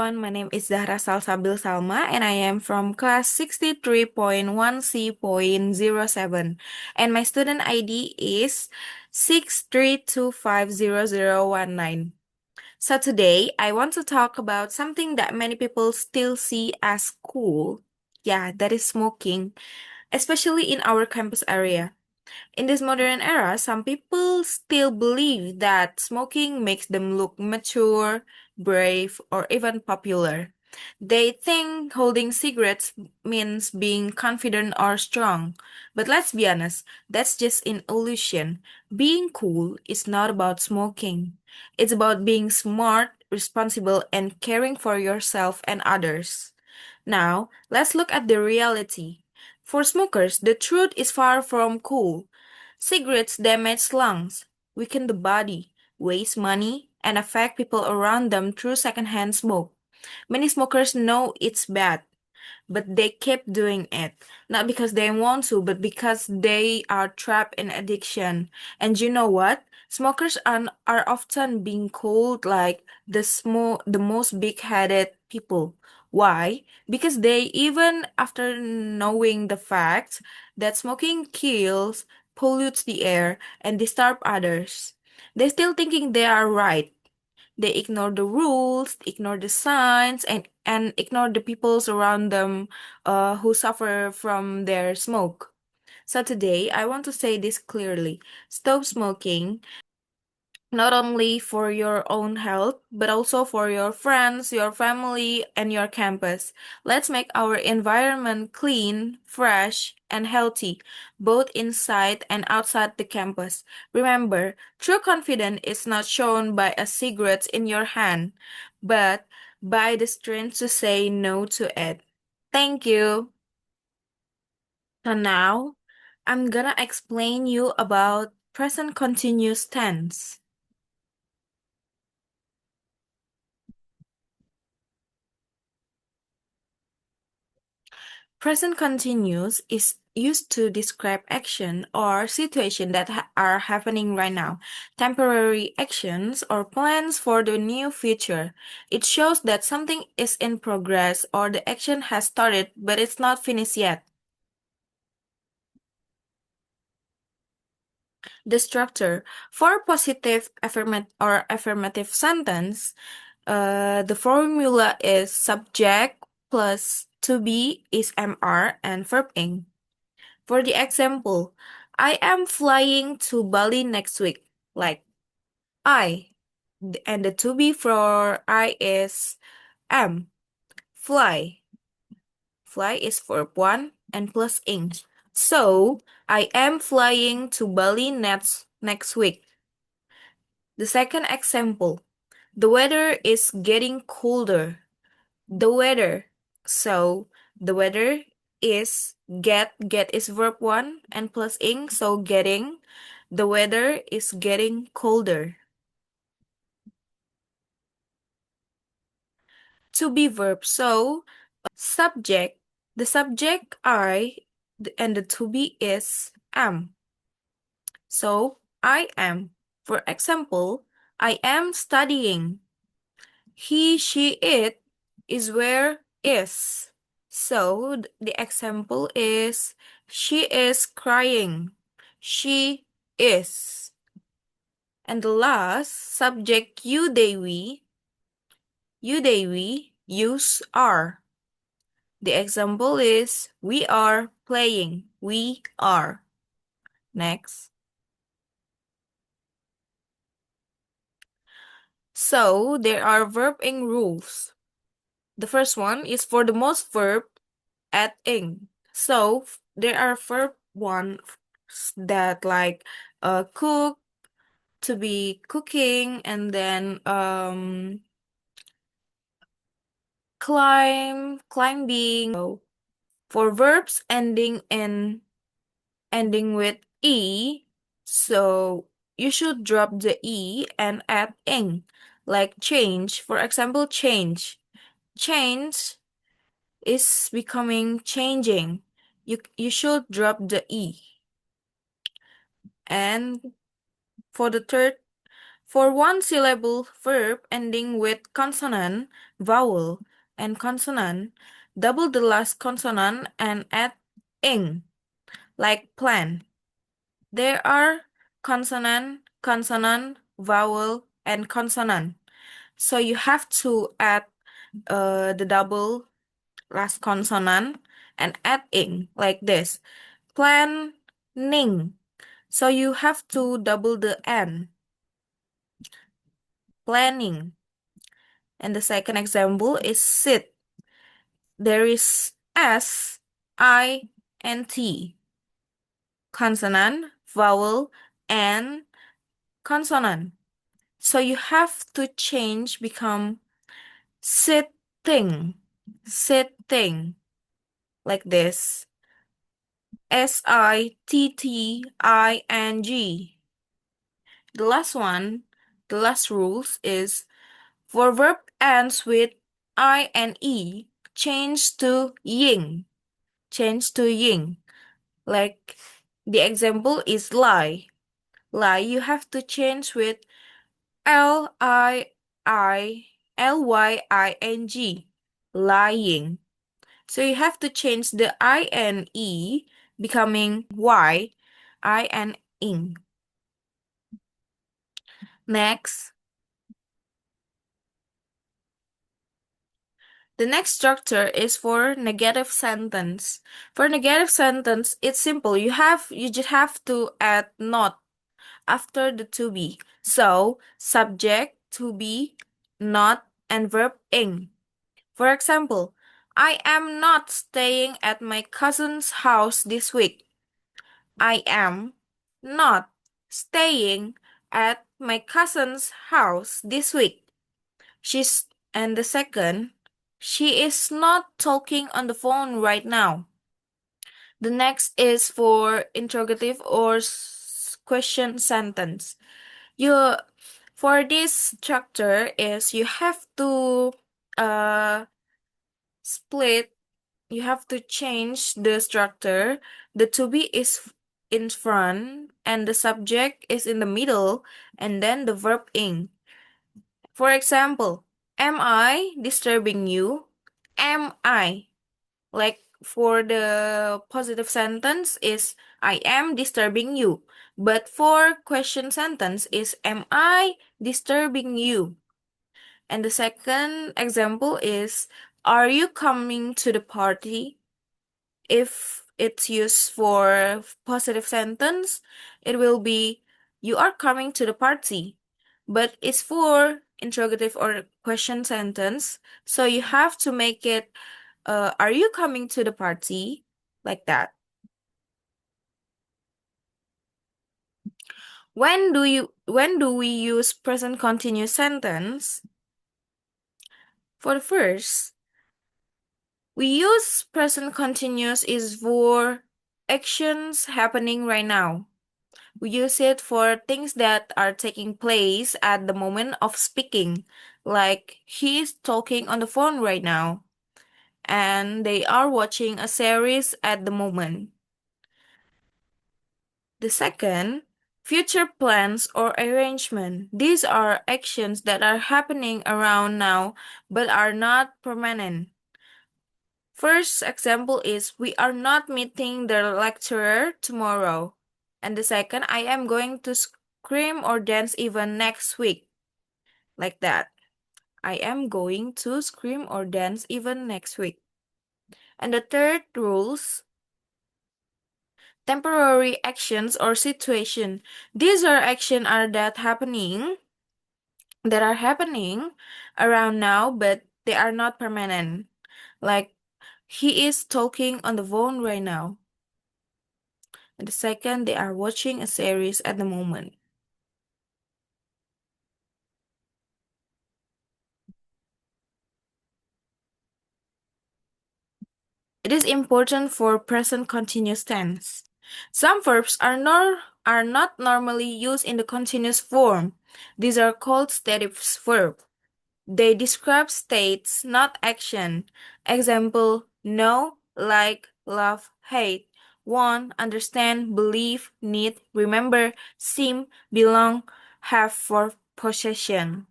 everyone. My name is Zahra Salsabil Salma, and I am from class 63.1C.07. And my student ID is 632500019. So today, I want to talk about something that many people still see as cool. Yeah, that is smoking, especially in our campus area. In this modern era, some people still believe that smoking makes them look mature, brave, or even popular. They think holding cigarettes means being confident or strong. But let's be honest, that's just an illusion. Being cool is not about smoking. It's about being smart, responsible, and caring for yourself and others. Now, let's look at the reality. For smokers, the truth is far from cool. Cigarettes damage lungs, weaken the body, waste money, and affect people around them through secondhand smoke. Many smokers know it's bad, but they keep doing it. Not because they want to, but because they are trapped in addiction. And you know what? Smokers are often being called like the most big-headed people. Why? Because they, even after knowing the fact that smoking kills, pollutes the air, and disturb others, they still thinking they are right. They ignore the rules, ignore the signs, and ignore the peoples around them who suffer from their smoke. So today, I want to say this clearly. Stop smoking, not only for your own health, but also for your friends, your family, and your campus. Let's make our environment clean, fresh, and healthy, both inside and outside the campus. Remember, true confidence is not shown by a cigarette in your hand, but by the strength to say no to it. Thank you. So now, I'm gonna explain you about present continuous tense. Present continuous is used to describe action or situation that are happening right now, temporary actions or plans for the near future. It shows that something is in progress or the action has started but it's not finished yet. The structure for positive affirmative sentence, the formula is subject plus to be is MR and verb ing. For the example, I am flying to Bali next week. Like I, and the to be for I is am. Fly. Fly is verb 1 and plus ing. So, I am flying to Bali next week. The second example, the weather is getting colder. The weather. So the weather is get is verb 1 and plus ing, so getting. The weather is getting colder. To be verb, so subject. The subject I and the to be is am. So I am. For example, I am studying. He, she, it is where is. So the example is she is crying. She is. And the last subject you, they, we use are. The example is we are playing. We are. Next. So there are verb ing rules. The first one is for the most verb add ing. So there are verb ones that like cook, to be cooking, and then climbing. So for verbs ending with e, so you should drop the e and add ing. Like change, for example, change. Change is becoming changing. You should drop the e. And for the third For one syllable verb ending with consonant, vowel, and consonant, double the last consonant and add ing, like plan. There are consonant, consonant, vowel, and consonant. So you have to add the double last consonant and add ing, like this. Planning. So you have to double the n. Planning. And the second example is sit. There is S, I, and T. Consonant, vowel, and consonant. So you have to change become sitting. Sitting. Like this. Sitting. The last one, the last rules is for verb ends with I and E, change to ying. Change to ying. Like the example is lie. Lie, you have to change with Lying. Lying. So you have to change the I and E becoming Y, I and ing. Next. The next structure is for negative sentence. For negative sentence, it's simple. You just have to add not after the to be. So, subject, to be, not, and verb ing. For example, I am not staying at my cousin's house this week. I am not staying at my cousin's house this week. And the second, she is not talking on the phone right now. The next is for interrogative or question sentence. You for this structure is you have to uh split, you have to change the structure. The to be is in front and the subject is in the middle and then the verb ing. For example, am I disturbing you? Am I? Like for the positive sentence is I am disturbing you. But for question sentence is am I disturbing you? And the second example is are you coming to the party? If it's used for positive sentence, it will be you are coming to the party. But it's for interrogative or question sentence, so you have to make it are you coming to the party? Like that. When do we use present continuous sentence? For the first, we use present continuous is for actions happening right now. We use it for things that are taking place at the moment of speaking, like he is talking on the phone right now, and they are watching a series at the moment. The second, future plans or arrangement. These are actions that are happening around now but are not permanent. First example is we are not meeting the lecturer tomorrow. And the second, I am going to scream or dance even next week. Like that. I am going to scream or dance even next week. And the third rules, temporary actions or situation. These are action are that are happening around now, but they are not permanent. Like he is talking on the phone right now. And the second, they are watching a series at the moment. It is important for present continuous tense. Some verbs are not normally used in the continuous form. These are called stative verbs. They describe states, not action. Example, know, like, love, hate, want, understand, believe, need, remember, seem, belong, have possession.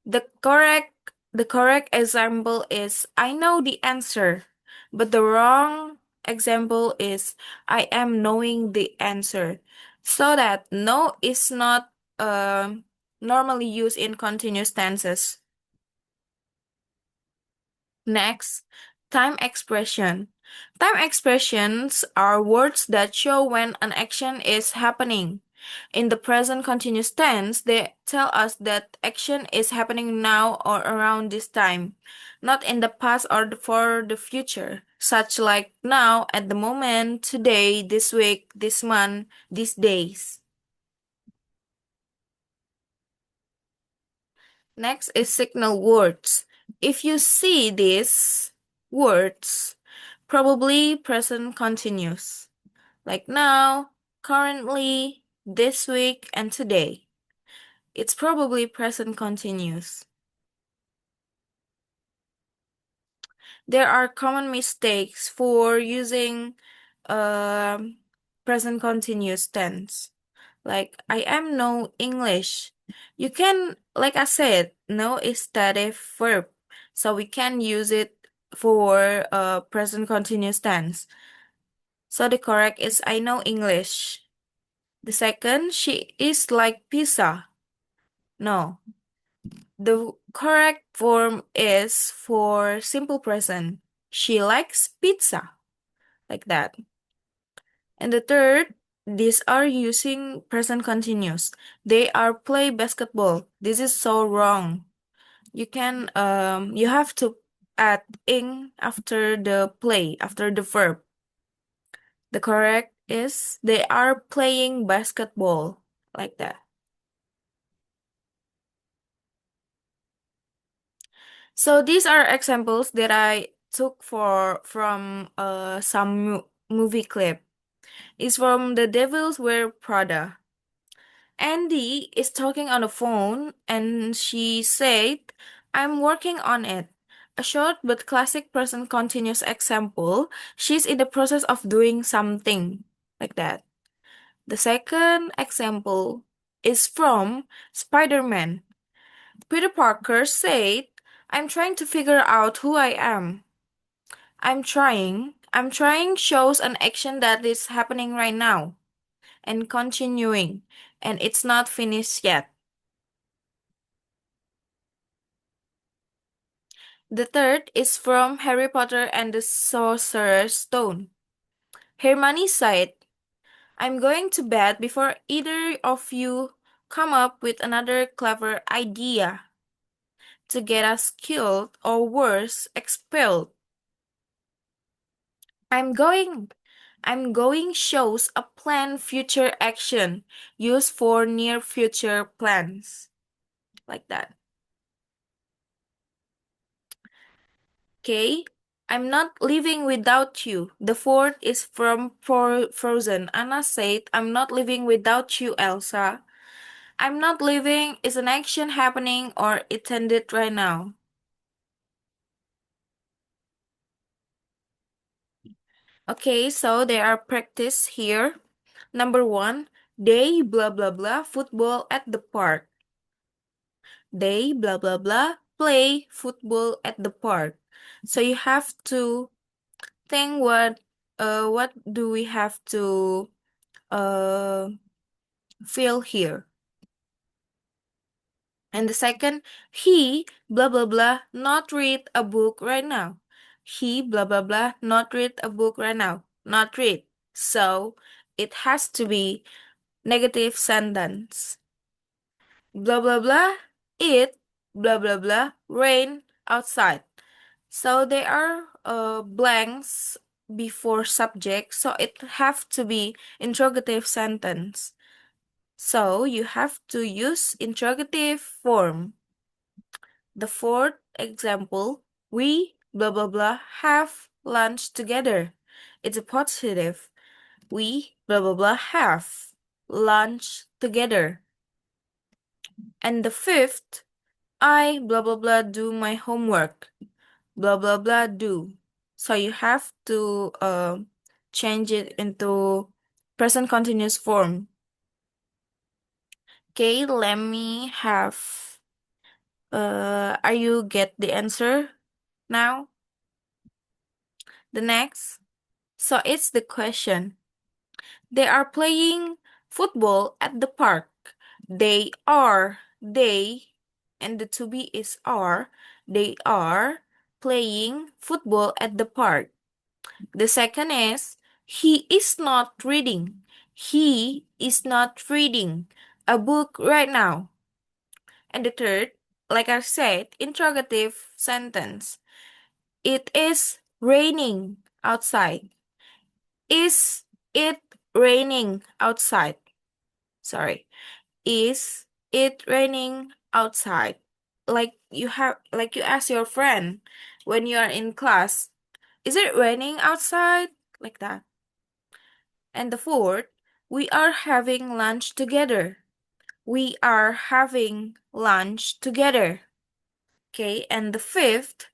The correct example is I know the answer, but the wrong example is I am knowing the answer. So that know is not normally used in continuous tenses. Next, time expression. Time expressions are words that show when an action is happening. In the present continuous tense, they tell us that action is happening now or around this time, not in the past or for the future, such like now, at the moment, today, this week, this month, these days. Next is signal words. If you see these words, probably present continuous, like now, currently, this week, and today. It's probably present continuous. There are common mistakes for using um present continuous tense. Like, I am no English. You can, like I said, no is stative verb. So we can use it for present continuous tense. So the correct is I know English. The second, she is like pizza. No. The correct form is for simple present. She likes pizza. Like that. And the third, these are using present continuous. They are play basketball. This is so wrong. You have to add ing after the play, after the verb. The correct is they are playing basketball. Like that. So these are examples that I took from some movie clip. It's from The Devils Wear Prada. Andy is talking on the phone and she said, I'm working on it. A short but classic present continuous example. She's in the process of doing something like that. The second example is from Spider-Man. Peter Parker said, I'm trying to figure out who I am. I'm trying shows an action that is happening right now and continuing, and it's not finished yet. The third is from Harry Potter and the Sorcerer's Stone. Hermione said, I'm going to bed before either of you come up with another clever idea to get us killed or worse, expelled. I'm going. I'm going shows a planned future action used for near future plans. Like that. Okay? I'm not living without you. The fourth is from Frozen. Anna said, I'm not living without you, Elsa. I'm not living is an action happening or intended right now. Okay, so there are practice here. Number one, they blah blah blah football at the park. They blah blah blah play football at the park. So you have to think what do we have to uh feel here. And the second, he blah blah blah not read a book right now. He blah blah blah not read a book right now. Not read. So it has to be negative sentence. Blah blah blah it blah blah blah rain outside. So there are blanks before subject, so it have to be interrogative sentence. So you have to use interrogative form. The fourth example, we blah blah blah have lunch together. It's a positive. We blah blah blah have lunch together. And the fifth, I blah blah blah do my homework. Blah blah blah do. So you have to change it into present continuous form. Okay, let me have. Are you get the answer now? The next. So it's the question. They are playing football at the park. They, and the to be is are. They are playing football at the park. The second is, he is not reading. He is not reading a book right now. And the third, like I said, interrogative sentence. It is raining outside. Is it raining outside? Sorry. Is it raining outside? Like you ask your friend when you are in class, is it raining outside? Like that. And the fourth, we are having lunch together. We are having lunch together. Okay, and the fifth,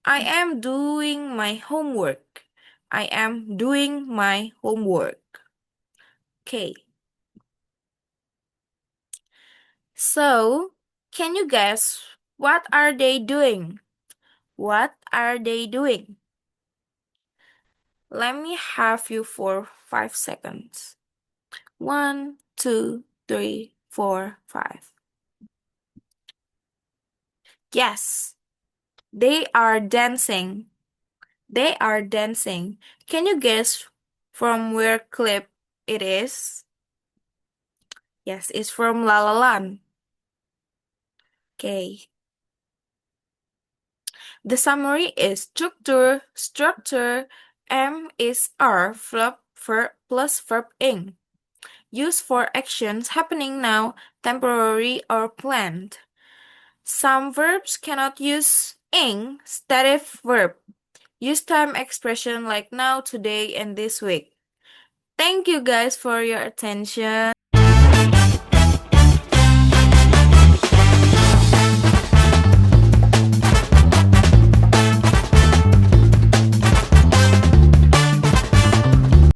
I am doing my homework. I am doing my homework. Okay, so can you guess what are they doing? What are they doing? Let me have you for 5 seconds. 1, 2, 3, 4, 5. Yes, they are dancing. They are dancing. Can you guess from where clip it is? Yes, it's from La La Land. Okay. The summary is structure. M is R, verb plus verb ing. Used for actions happening now, temporary or planned. Some verbs cannot use ing, stative verb. Use time expression like now, today, and this week. Thank you guys for your attention.